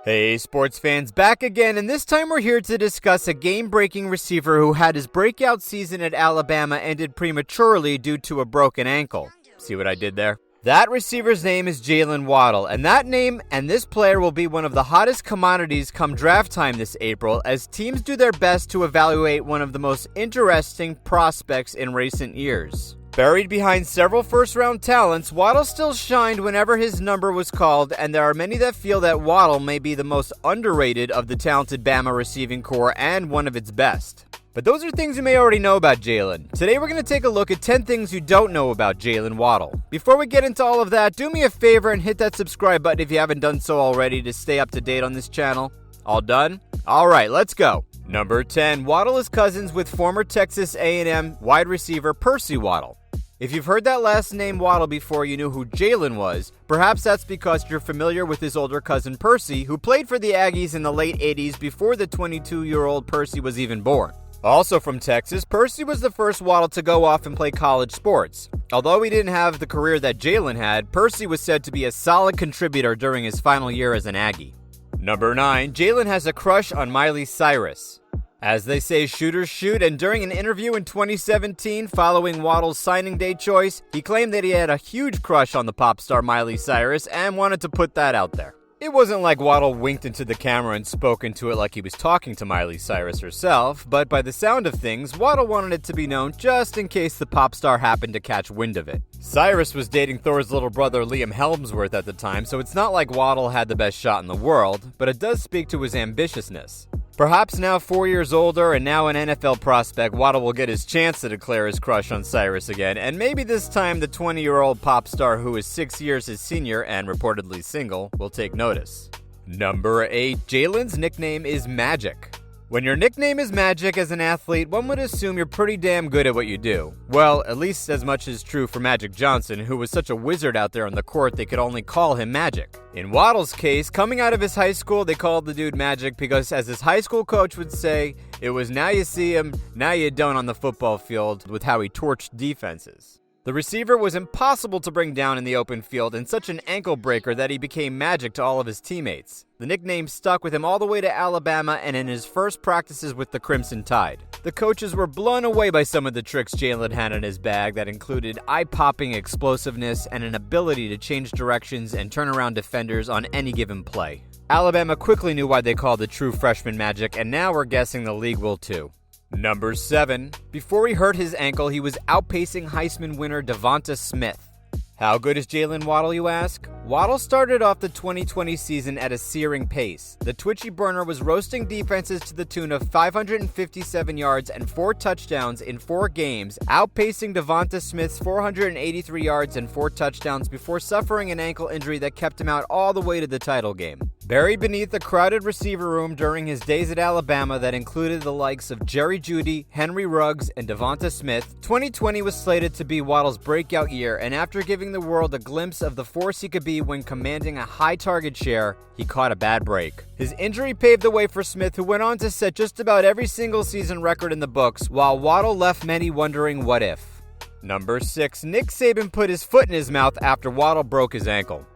Hey sports fans, back again, and this time we're here to discuss a game-breaking receiver who had his breakout season at Alabama ended prematurely due to a broken ankle. See what I did there? That receiver's name is Jaylen Waddle, and that name and this player will be one of the hottest commodities come draft time this April as teams do their best to evaluate one of the most interesting prospects in recent years. Buried behind several first-round talents, Waddle still shined whenever his number was called, and there are many that feel that Waddle may be the most underrated of the talented Bama receiving corps and one of its best. But those are things you may already know about Jaylen. Today we're going to take a look at 10 things you don't know about Jaylen Waddle. Before we get into all of that, do me a favor and hit that subscribe button if you haven't done so already to stay up to date on this channel. All done? Alright, let's go. Number 10. Waddle is cousins with former Texas A&M wide receiver Percy Waddle. If you've heard that last name Waddle before you knew who Jalen was, perhaps that's because you're familiar with his older cousin Percy, who played for the Aggies in the late 80s before the 22-year-old Percy was even born. Also from Texas, Percy was the first Waddle to go off and play college sports. Although he didn't have the career that Jalen had, Percy was said to be a solid contributor during his final year as an Aggie. Number 9. Jalen has a crush on Miley Cyrus. As they say, shooters shoot, and during an interview in 2017 following Waddle's signing day choice, he claimed that he had a huge crush on the pop star Miley Cyrus and wanted to put that out there. It wasn't like Waddle winked into the camera and spoke into it like he was talking to Miley Cyrus herself, but by the sound of things, Waddle wanted it to be known just in case the pop star happened to catch wind of it. Cyrus was dating Thor's little brother Liam Hemsworth at the time, so it's not like Waddle had the best shot in the world, but it does speak to his ambitiousness. Perhaps now 4 years older and now an NFL prospect, Waddle will get his chance to declare his crush on Cyrus again, and maybe this time the 20-year-old pop star who is 6 years his senior and reportedly single will take notice. Number 8. Jalen's nickname is Magic. When your nickname is Magic as an athlete, one would assume you're pretty damn good at what you do. Well, at least as much is true for Magic Johnson, who was such a wizard out there on the court they could only call him Magic. In Waddle's case, coming out of his high school, they called the dude Magic because, as his high school coach would say, it was now you see him, now you don't on the football field with how he torched defenses. The receiver was impossible to bring down in the open field and such an ankle breaker that he became Magic to all of his teammates. The nickname stuck with him all the way to Alabama and in his first practices with the Crimson Tide. The coaches were blown away by some of the tricks Jalen had in his bag that included eye-popping explosiveness and an ability to change directions and turn around defenders on any given play. Alabama quickly knew why they called the true freshman Magic, and now we're guessing the league will too. Number 7. Before he hurt his ankle, he was outpacing Heisman winner Devonta Smith. How good is Jaylen Waddle, you ask? Waddle started off the 2020 season at a searing pace. The twitchy burner was roasting defenses to the tune of 557 yards and 4 touchdowns in 4 games, outpacing Devonta Smith's 483 yards and 4 touchdowns before suffering an ankle injury that kept him out all the way to the title game. Buried beneath a crowded receiver room during his days at Alabama that included the likes of Jerry Jeudy, Henry Ruggs, and Devonta Smith, 2020 was slated to be Waddle's breakout year, and after giving the world a glimpse of the force he could be when commanding a high target share, he caught a bad break. His injury paved the way for Smith, who went on to set just about every single season record in the books, while Waddle left many wondering what if. Number 6. Nick Saban put his foot in his mouth after Waddle broke his ankle.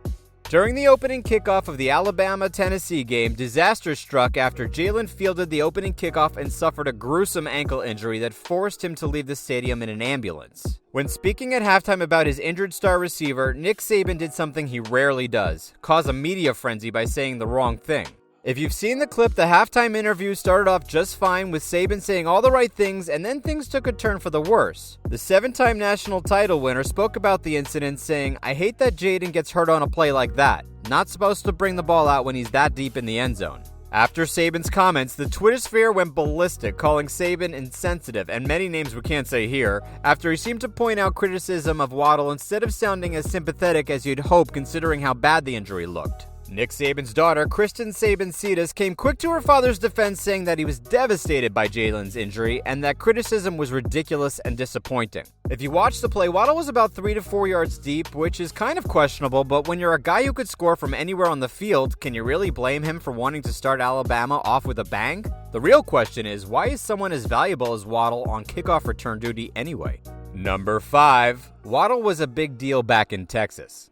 During the opening kickoff of the Alabama-Tennessee game, disaster struck after Jalen fielded the opening kickoff and suffered a gruesome ankle injury that forced him to leave the stadium in an ambulance. When speaking at halftime about his injured star receiver, Nick Saban did something he rarely does: cause a media frenzy by saying the wrong thing. If you've seen the clip, the halftime interview started off just fine with Saban saying all the right things, and then things took a turn for the worse. The 7-time national title winner spoke about the incident, saying, "I hate that Jaden gets hurt on a play like that. Not supposed to bring the ball out when he's that deep in the end zone." After Saban's comments, the Twitter sphere went ballistic, calling Saban insensitive, and many names we can't say here, after he seemed to point out criticism of Waddle instead of sounding as sympathetic as you'd hope considering how bad the injury looked. Nick Saban's daughter, Kristen Saban-Cetus, came quick to her father's defense, saying that he was devastated by Jalen's injury and that criticism was ridiculous and disappointing. If you watch the play, Waddle was about 3 to 4 yards deep, which is kind of questionable, but when you're a guy who could score from anywhere on the field, can you really blame him for wanting to start Alabama off with a bang? The real question is, why is someone as valuable as Waddle on kickoff return duty anyway? Number 5. Waddle was a big deal back in Texas.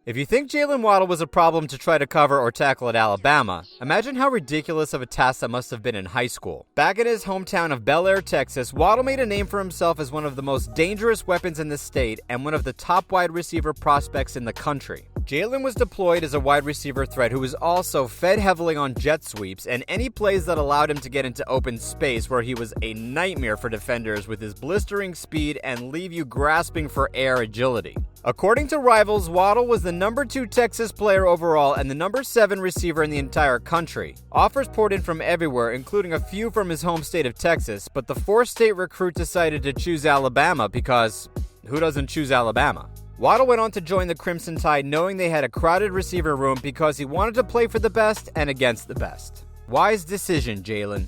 If you think Jaylen Waddle was a problem to try to cover or tackle at Alabama, imagine how ridiculous of a task that must have been in high school. Back in his hometown of Bel Air, Texas, Waddle made a name for himself as one of the most dangerous weapons in the state and one of the top wide receiver prospects in the country. Jalen was deployed as a wide receiver threat who was also fed heavily on jet sweeps and any plays that allowed him to get into open space, where he was a nightmare for defenders with his blistering speed and leave you grasping for air agility. According to Rivals, Waddle was the number 2 Texas player overall and the number 7 receiver in the entire country. Offers poured in from everywhere, including a few from his home state of Texas, but the 4-state recruit decided to choose Alabama because who doesn't choose Alabama? Waddle went on to join the Crimson Tide knowing they had a crowded receiver room because he wanted to play for the best and against the best. Wise decision, Jalen.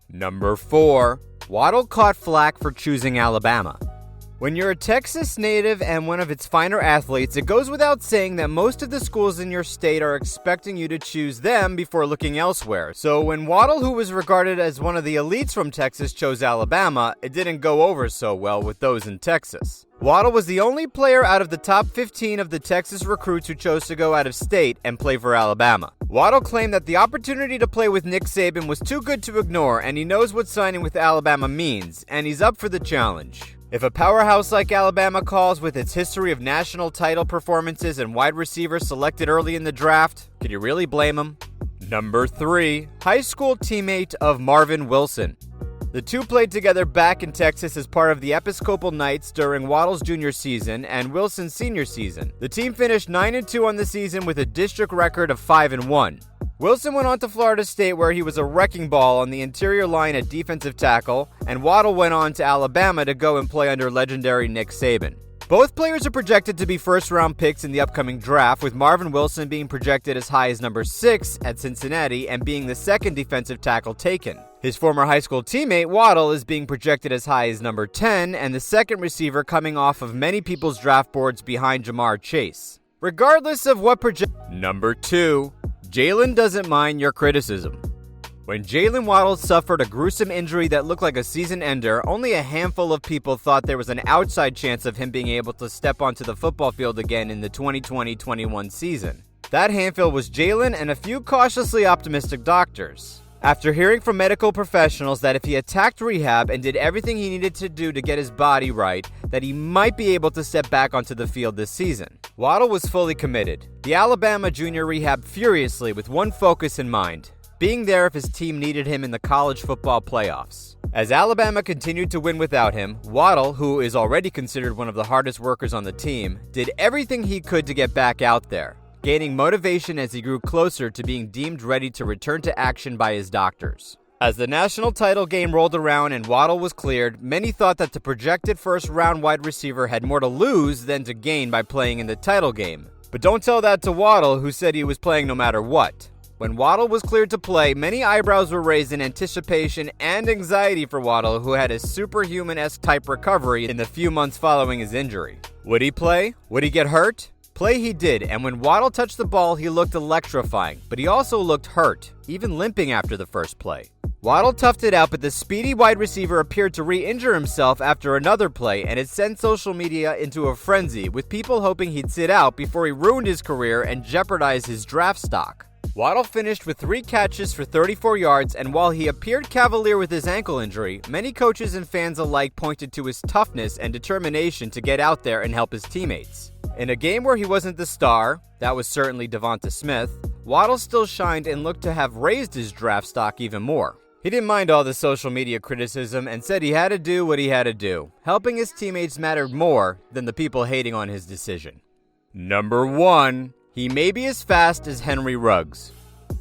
Number 4. Waddle caught flack for choosing Alabama. When you're a Texas native and one of its finer athletes, it goes without saying that most of the schools in your state are expecting you to choose them before looking elsewhere. So when Waddle, who was regarded as one of the elites from Texas, chose Alabama, it didn't go over so well with those in Texas. Waddle was the only player out of the top 15 of the Texas recruits who chose to go out of state and play for Alabama. Waddle claimed that the opportunity to play with Nick Saban was too good to ignore, and he knows what signing with Alabama means, and he's up for the challenge. If a powerhouse like Alabama calls with its history of national title performances and wide receivers selected early in the draft, can you really blame him? Number 3. High school teammate of Marvin Wilson. The two played together back in Texas as part of the Episcopal Knights during Waddle's junior season and Wilson's senior season. The team finished 9-2 on the season with a district record of 5-1. Wilson went on to Florida State, where he was a wrecking ball on the interior line at defensive tackle, and Waddle went on to Alabama to go and play under legendary Nick Saban. Both players are projected to be first-round picks in the upcoming draft, with Marvin Wilson being projected as high as number 6 at Cincinnati and being the second defensive tackle taken. His former high school teammate, Waddle, is being projected as high as number 10 and the second receiver coming off of many people's draft boards behind Jamar Chase. Regardless of what Number 2. Jalen doesn't mind your criticism. When Jaylen Waddle suffered a gruesome injury that looked like a season ender, only a handful of people thought there was an outside chance of him being able to step onto the football field again in the 2020-21 season. That handful was Jalen and a few cautiously optimistic doctors. After hearing from medical professionals that if he attacked rehab and did everything he needed to do to get his body right, that he might be able to step back onto the field this season. Waddle was fully committed. The Alabama junior rehabbed furiously with one focus in mind: being there if his team needed him in the college football playoffs. As Alabama continued to win without him, Waddle, who is already considered one of the hardest workers on the team, did everything he could to get back out there, gaining motivation as he grew closer to being deemed ready to return to action by his doctors. As the national title game rolled around and Waddle was cleared, many thought that the projected first-round wide receiver had more to lose than to gain by playing in the title game. But don't tell that to Waddle, who said he was playing no matter what. When Waddle was cleared to play, many eyebrows were raised in anticipation and anxiety for Waddle, who had a superhuman-esque type recovery in the few months following his injury. Would he play? Would he get hurt? Play he did, and when Waddle touched the ball, he looked electrifying, but he also looked hurt, even limping after the first play. Waddle toughed it out, but the speedy wide receiver appeared to re-injure himself after another play, and it sent social media into a frenzy, with people hoping he'd sit out before he ruined his career and jeopardized his draft stock. Waddle finished with 3 catches for 34 yards, and while he appeared cavalier with his ankle injury, many coaches and fans alike pointed to his toughness and determination to get out there and help his teammates. In a game where he wasn't the star, that was certainly Devonta Smith, Waddle still shined and looked to have raised his draft stock even more. He didn't mind all the social media criticism and said he had to do what he had to do. Helping his teammates mattered more than the people hating on his decision. Number 1. He may be as fast as Henry Ruggs.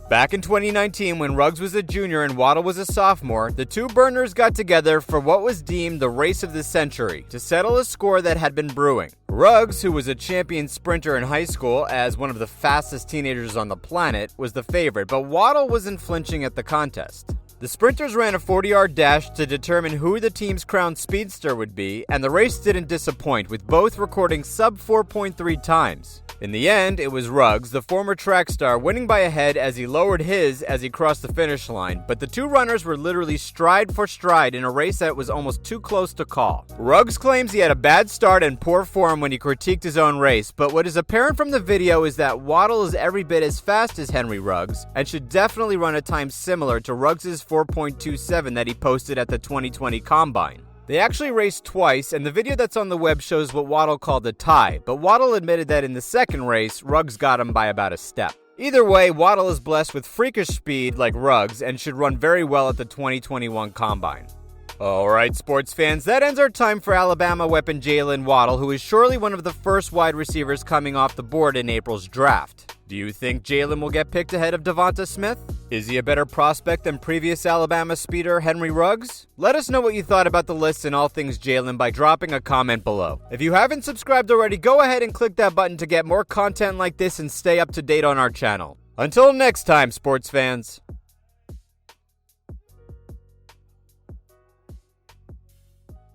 Back in 2019, when Ruggs was a junior and Waddle was a sophomore, the two burners got together for what was deemed the race of the century to settle a score that had been brewing. Ruggs, who was a champion sprinter in high school as one of the fastest teenagers on the planet, was the favorite, but Waddle wasn't flinching at the contest. The sprinters ran a 40-yard dash to determine who the team's crowned speedster would be, and the race didn't disappoint, with both recording sub 4.3 times. In the end, it was Ruggs, the former track star, winning by a head as he lowered his as he crossed the finish line, but the two runners were literally stride for stride in a race that was almost too close to call. Ruggs claims he had a bad start and poor form when he critiqued his own race, but what is apparent from the video is that Waddle is every bit as fast as Henry Ruggs and should definitely run a time similar to Ruggs' 4.27 that he posted at the 2020 Combine. They actually raced twice, and the video that's on the web shows what Waddle called a tie, but Waddle admitted that in the second race, Ruggs got him by about a step. Either way, Waddle is blessed with freakish speed like Ruggs and should run very well at the 2021 Combine. Alright, sports fans, that ends our time for Alabama weapon Jaylen Waddle, who is surely one of the first wide receivers coming off the board in April's draft. Do you think Jalen will get picked ahead of Devonta Smith? Is he a better prospect than previous Alabama speeder Henry Ruggs? Let us know what you thought about the list and all things Jalen by dropping a comment below. If you haven't subscribed already, go ahead and click that button to get more content like this and stay up to date on our channel. Until next time, sports fans.